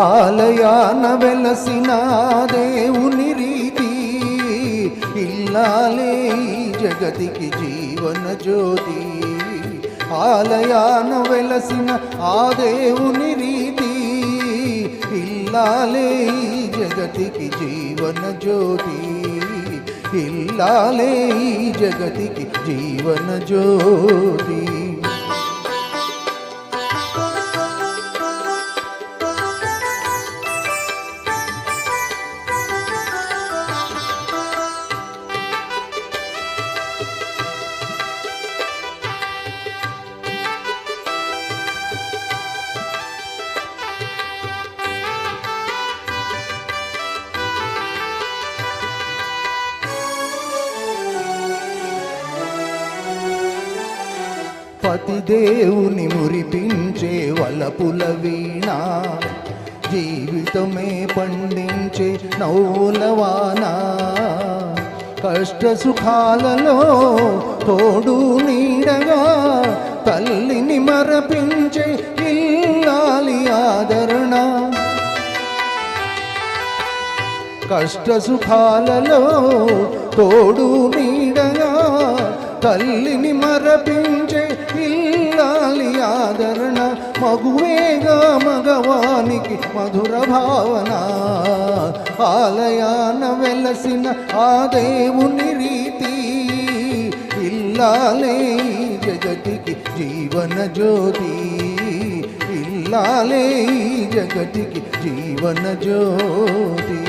ఆలయాన వెలసిన దేవుని రీతి, ఇల్లాలే జగతికి జీవన జ్యోతి. ఆలయాన వెలసిన ఆ దేవుని రీతి, ఇల్లాలే జగతికి జీవన జ్యోతి. ఇల్లాలే జగతికి జీవన జ్యోతి. పతిదేవుని మురిపించే వలపుల వీణ, జీవితమే పండించే నవ్వులవాన. కష్ట సుఖాలలో తోడు నీడగా తల్లిని మరపించే ఇల్లాలి ఆదరణ. కష్ట సుఖాలలో తోడు నీడగా తల్లిని మరపించే ఇల్లాలి ఆదరణ. మగువేగా మగవానికి మధుర భావన, ఆలయాన వెలసిన ఆ దేవుని రీతి, ఇల్లాలే జగతికి జీవన జ్యోతి. ఇల్లాలే జగతికి జీవన జ్యోతి.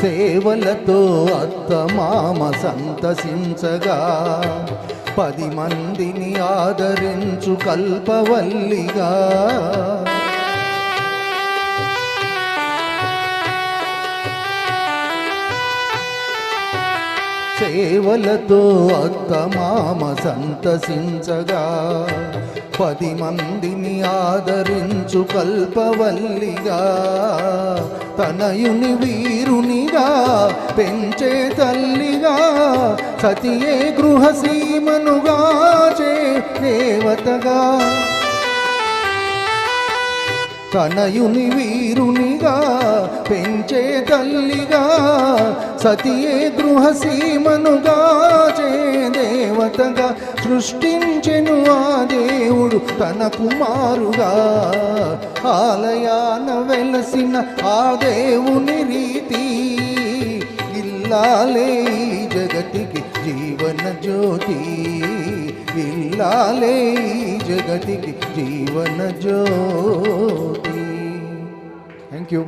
సేవలతో అత్తమామ సంతసించగా, 10 మందిని ఆదరించు కల్పవల్లిగా. సేవలతో అత్తమామ సంతసించగా, 10 మందిని ఆదరించు కల్పవల్లిగా. తనయుని వీరునిగా పెంచే తల్లిగా, సతియే గృహసీమనుగా చే దేవతగా. తనయుని వీరునిగా పెంచే తల్లిగా, సతియే గృహసీమనుగా చే దేవతగా. సృష్టించెను ఆ దేవుడు తన కుమారుగా, ఆలయాన వెలసిన ఆ దేవుని రీతి, ఇల్లాలే జగతికి జీవన జ్యోతి. ఇల్లాలే జగతికి జీవన జ్యోతి. Thank you.